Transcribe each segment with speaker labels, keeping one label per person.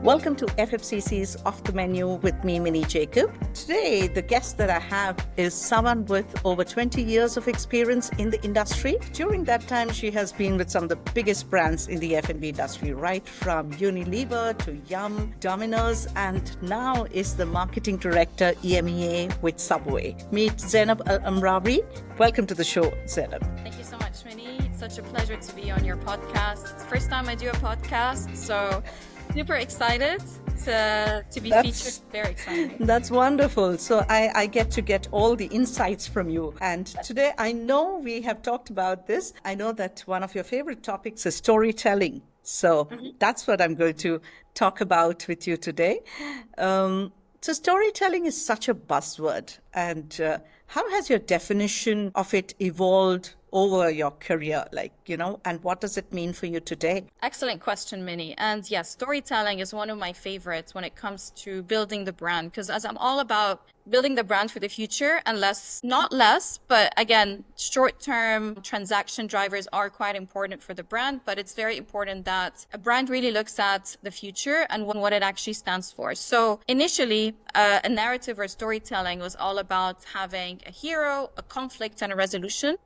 Speaker 1: Welcome to FFCC's Off the Menu with me, Minnie Jacob. Today, the guest that I have is someone with over 20 years of experience in the industry. During that time, she has been with some of the biggest brands in the F&B industry, right from Unilever to Yum, Domino's, and now is the marketing director EMEA with Subway. Meet Zainab Elamrawy. Welcome to the show, Zainab.
Speaker 2: Thank you so much, Minnie. It's such a pleasure to be on your podcast. It's the first time I do a podcast, so super excited to be featured. Very exciting.
Speaker 1: That's wonderful. So I get all the insights from you. And today I know we have talked about this. I know that one of your favorite topics is storytelling. So that's what I'm going to talk about with you today. So storytelling is such a buzzword. And how has your definition of it evolved over your career, and what does it mean for you today?
Speaker 2: Excellent question, Minnie. And yes, storytelling is one of my favorites when it comes to building the brand, because as I'm all about building the brand for the future, and not less, but again, short-term transaction drivers are quite important for the brand, but it's very important that a brand really looks at the future and what it actually stands for. So initially, a narrative or storytelling was all about having a hero, a conflict, and a resolution.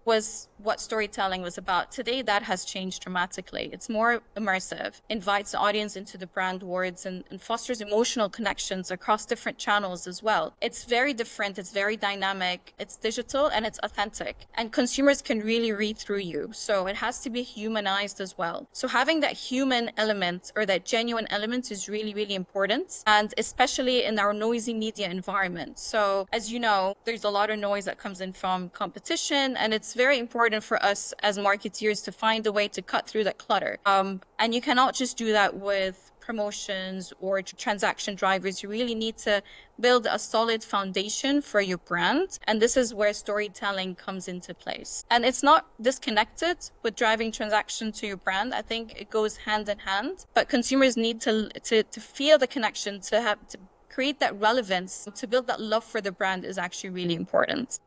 Speaker 2: Was what storytelling was about. Today, that has changed dramatically. It's more immersive, invites the audience into the brand worlds and fosters emotional connections across different channels as well. It's very different. It's very dynamic. It's digital and it's authentic. And consumers can really read through you. So it has to be humanized as well. So having that human element or that genuine element is really, really important. And especially in our noisy media environment. So as you know, there's a lot of noise that comes in from competition, and it's very important for us as marketeers to find a way to cut through that clutter. And you cannot just do that with promotions or transaction drivers. You really need to build a solid foundation for your brand. And this is where storytelling comes into place. And it's not disconnected with driving transaction to your brand. I think it goes hand in hand, but consumers need to feel the connection, to create that relevance, to build that love for the brand is actually really important.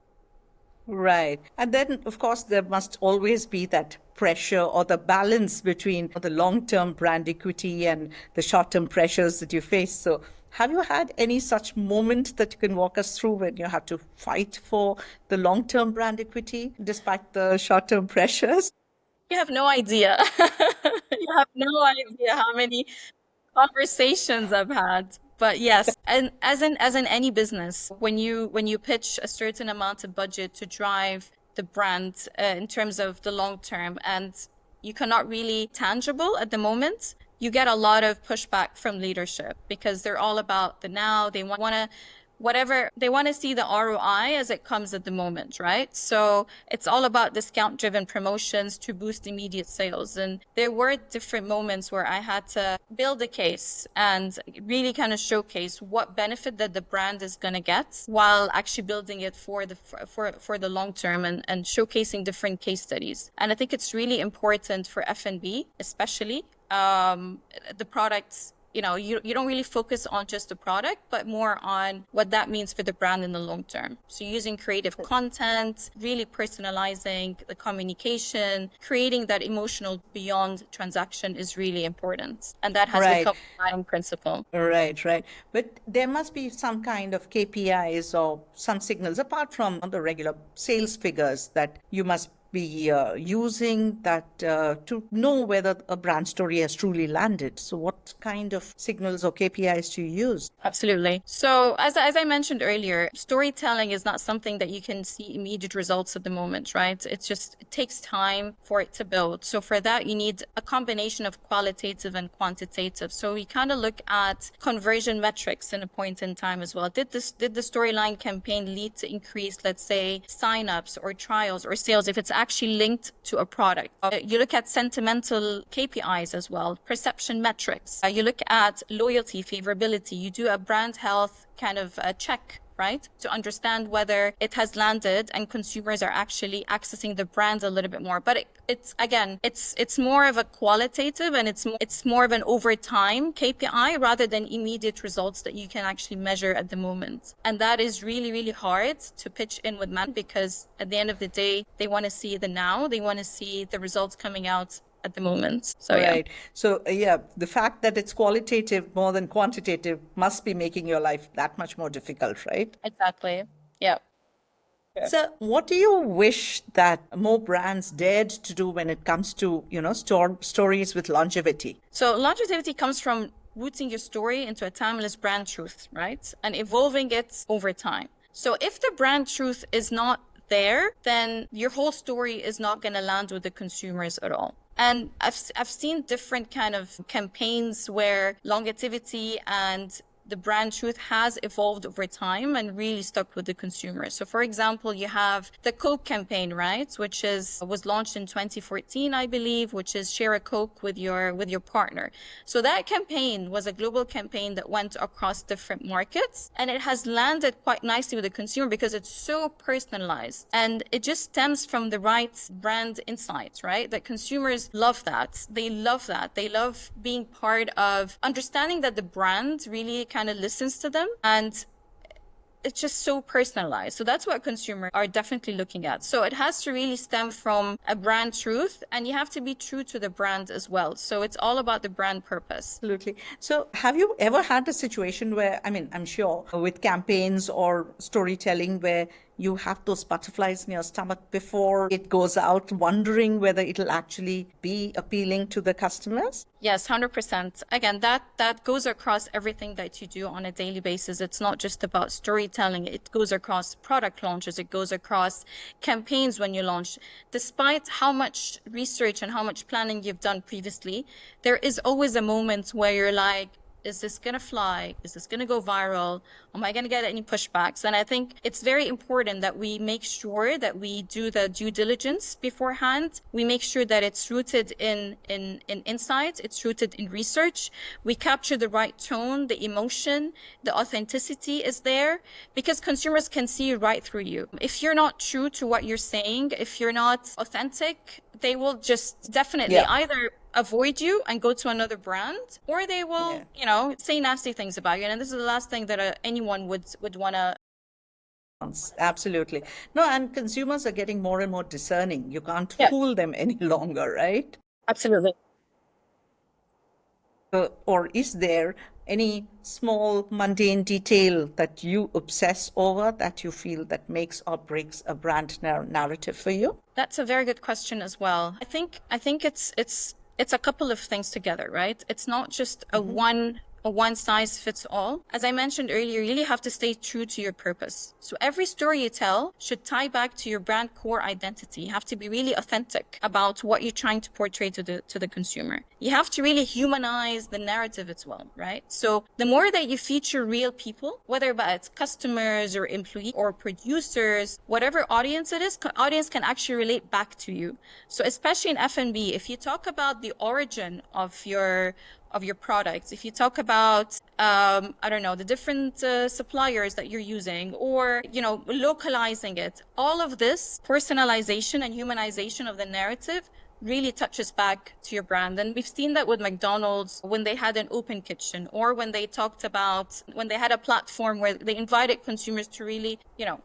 Speaker 1: Right. And then, of course, there must always be that pressure or the balance between the long-term brand equity and the short-term pressures that you face. So have you had any such moment that you can walk us through when you have to fight for the long-term brand equity despite the short-term pressures?
Speaker 2: You have no idea. You have no idea how many conversations I've had. But yes, and as in any business, when you pitch a certain amount of budget to drive the brand in terms of the long term, and you cannot really tangible at the moment, you get a lot of pushback from leadership because they're all about the now. They want to they want to see the ROI as it comes at the moment, right? So it's all about discount-driven promotions to boost immediate sales. And there were different moments where I had to build a case and really kind of showcase what benefit that the brand is going to get while actually building it for the long term and showcasing different case studies. And I think it's really important for F&B, especially the products. You don't really focus on just the product, but more on what that means for the brand in the long term. So using creative content, really personalizing the communication, creating that emotional beyond transaction is really important. And that has become a guiding principle.
Speaker 1: Right. But there must be some kind of KPIs or some signals apart from the regular sales figures that you must be using that to know whether a brand story has truly landed. So what kind of signals or KPIs do you use?
Speaker 2: Absolutely. So as I mentioned earlier, storytelling is not something that you can see immediate results at the moment, right? It takes time for it to build. So for that, you need a combination of qualitative and quantitative. So we kind of look at conversion metrics in a point in time as well. Did the storyline campaign lead to increased, let's say, signups or trials or sales if it's actually linked to a product? You look at sentimental KPIs as well, perception metrics. You look at loyalty, favorability. You do a brand health kind of check, right? To understand whether it has landed and consumers are actually accessing the brand a little bit more. But it's more of a qualitative and it's more of an over time KPI rather than immediate results that you can actually measure at the moment. And that is really, really hard to pitch in with men because at the end of the day, they want to see the now. They want to see the results coming out at the moment. So yeah.
Speaker 1: Right. So, yeah, the fact that it's qualitative more than quantitative must be making your life that much more difficult, right?
Speaker 2: Exactly. Yeah.
Speaker 1: So, what do you wish that more brands dared to do when it comes to, stories with longevity?
Speaker 2: So longevity comes from rooting your story into a timeless brand truth, right? And evolving it over time. So if the brand truth is not there, then your whole story is not going to land with the consumers at all. And I've seen different kind of campaigns where longevity and the brand truth has evolved over time and really stuck with the consumer. So for example, you have the Coke campaign, right? Which was launched in 2014, I believe, which is share a Coke with your partner. So that campaign was a global campaign that went across different markets, and it has landed quite nicely with the consumer because it's so personalized, and it just stems from the right brand insights, right? That consumers love that. They love that. They love being part of understanding that the brand really kind of listens to them, and it's just so personalized. So that's what consumers are definitely looking at. So it has to really stem from a brand truth, and you have to be true to the brand as well. So it's all about the brand purpose.
Speaker 1: Absolutely. So, have you ever had a situation where, I mean, I'm sure with campaigns or storytelling where you have those butterflies in your stomach before it goes out, wondering whether it'll actually be appealing to the customers?
Speaker 2: Yes, 100%. Again, that goes across everything that you do on a daily basis. It's not just about storytelling. It goes across product launches. It goes across campaigns when you launch. Despite how much research and how much planning you've done previously, there is always a moment where you're like, is this going to fly? Is this going to go viral? Am I going to get any pushbacks? And I think it's very important that we make sure that we do the due diligence beforehand. We make sure that it's rooted in insights. It's rooted in research. We capture the right tone, the emotion, the authenticity is there, because consumers can see right through you. If you're not true to what you're saying, if you're not authentic, they will just definitely either avoid you and go to another brand, or they will, say nasty things about you. And this is the last thing that anyone would want to.
Speaker 1: Absolutely. No, and consumers are getting more and more discerning. You can't
Speaker 2: Yeah,
Speaker 1: fool them any longer, right?
Speaker 2: absolutely.
Speaker 1: Or is there any small mundane detail that you obsess over that you feel that makes or breaks a brand narrative for you?
Speaker 2: That's a very good question as well. I think it's a couple of things together, right? It's not just a one size fits all. As I mentioned earlier, you really have to stay true to your purpose. So every story you tell should tie back to your brand core identity. You have to be really authentic about what you're trying to portray to the consumer. You have to really humanize the narrative as well, right? So the more that you feature real people, whether it's customers or employees or producers, whatever audience it is, audience can actually relate back to you. So especially in F&B, if you talk about the origin of your products, if you talk about, I don't know, the different suppliers that you're using, or, localizing it, all of this personalization and humanization of the narrative really touches back to your brand. And we've seen that with McDonald's when they had an open kitchen, or when they had a platform where they invited consumers to really,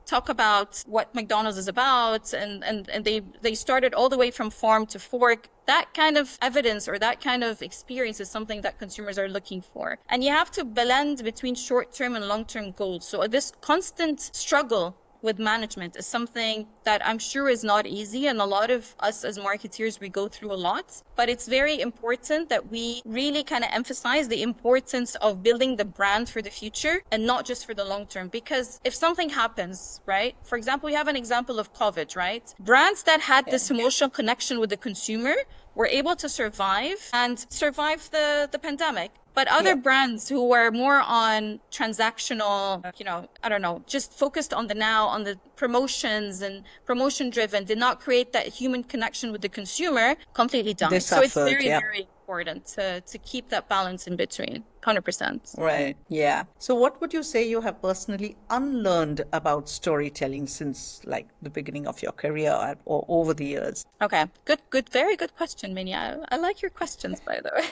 Speaker 2: talk about what McDonald's is about. And they started all the way from farm to fork. That kind of evidence or that kind of experience is something that consumers are looking for. And you have to blend between short-term and long-term goals. So this constant struggle with management is something that I'm sure is not easy, and a lot of us as marketeers, we go through a lot. But it's very important that we really kind of emphasize the importance of building the brand for the future and not just for the long term. Because if something happens, right? For example, we have an example of COVID, right? Brands that had this emotional connection with the consumer were able to survive the pandemic. But other brands who were more on transactional, I don't know, just focused on the now, on the promotions and promotion driven, did not create that human connection with the consumer, completely died. So it's very, very important to keep that balance in between. 100%.
Speaker 1: Right. Yeah. So what would you say you have personally unlearned about storytelling since like the beginning of your career or over the years?
Speaker 2: Okay. Good. Very good question, Minya. I like your questions, by the way.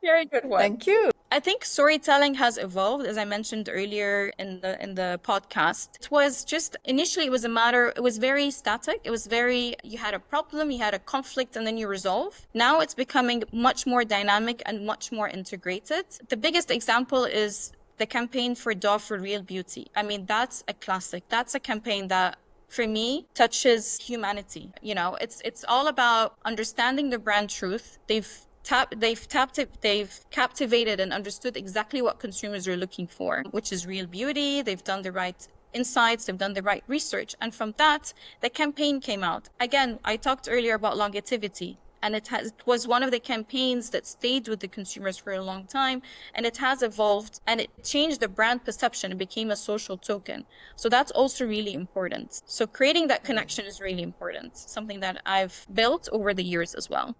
Speaker 2: Very good one.
Speaker 1: Thank you.
Speaker 2: I think storytelling has evolved, as I mentioned earlier in the podcast. It was just initially it was very static. It was very, you had a problem, you had a conflict, and then you resolve. Now it's becoming much more dynamic and much more integrated. The biggest example is the campaign for Dove for Real Beauty. I mean, that's a classic. That's a campaign that for me touches humanity. You know, it's all about understanding the brand truth. They've captivated and understood exactly what consumers are looking for, which is real beauty. They've done the right insights, they've done the right research. And from that, the campaign came out. Again, I talked earlier about longevity. And it was one of the campaigns that stayed with the consumers for a long time. And it has evolved and it changed the brand perception. It became a social token. So that's also really important. So creating that connection is really important. Something that I've built over the years as well.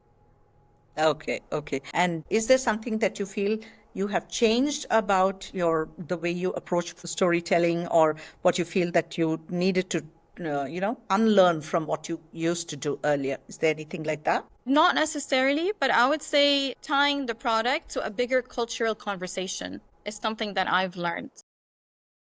Speaker 1: Okay, okay. And is there something that you feel you have changed about the way you approach storytelling, or what you feel that you needed to, unlearn from what you used to do earlier? Is there anything like that?
Speaker 2: Not necessarily, but I would say tying the product to a bigger cultural conversation is something that I've learned.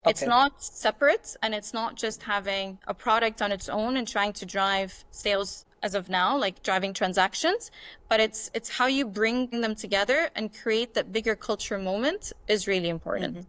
Speaker 2: It's not separate, and it's not just having a product on its own and trying to drive sales as of now, like driving transactions, but it's how you bring them together and create that bigger culture moment is really important.
Speaker 1: Mm-hmm.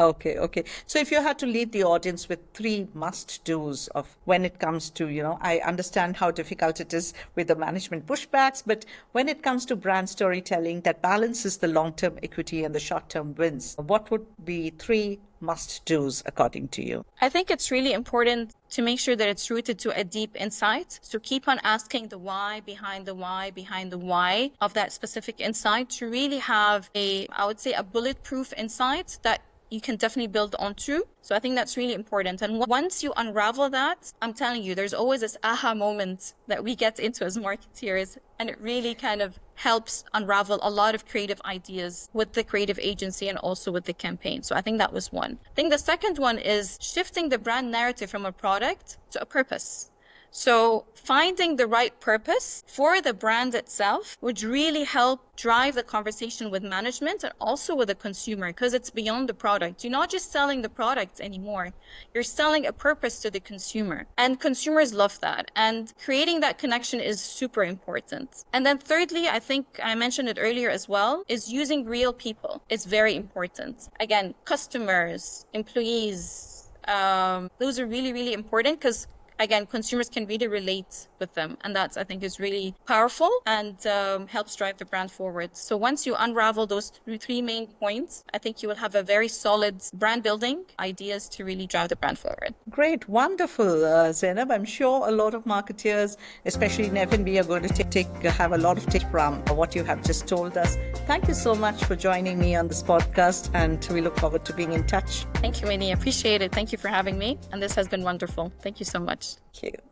Speaker 1: Okay. So if you had to leave the audience with 3 must-dos of when it comes to, I understand how difficult it is with the management pushbacks, but when it comes to brand storytelling that balances the long-term equity and the short-term wins, what would be 3 must-dos according to you?
Speaker 2: I think it's really important to make sure that it's rooted to a deep insight. So keep on asking the why behind the why behind the why of that specific insight to really have a bulletproof insight that you can definitely build onto. So I think that's really important. And once you unravel that, I'm telling you, there's always this aha moment that we get into as marketeers. And it really kind of helps unravel a lot of creative ideas with the creative agency and also with the campaign. So I think that was one. I think the second one is shifting the brand narrative from a product to a purpose. So finding the right purpose for the brand itself would really help drive the conversation with management and also with the consumer, because it's beyond the product. You're not just selling the product anymore. You're selling a purpose to the consumer, and consumers love that. And creating that connection is super important. And then thirdly, I think I mentioned it earlier as well, is using real people. It's very important. Again, customers, employees, those are really, really important because again, consumers can really relate with them. And that's, I think, is really powerful and helps drive the brand forward. So once you unravel those 3 main points, I think you will have a very solid brand building ideas to really drive the brand forward.
Speaker 1: Great. Wonderful, Zainab. I'm sure a lot of marketeers, especially in F&B, are going to have a lot of take from what you have just told us. Thank you so much for joining me on this podcast, and we look forward to being in touch.
Speaker 2: Thank you, Minnie. I appreciate it. Thank you for having me. And this has been wonderful. Thank you so much.
Speaker 1: Thank you.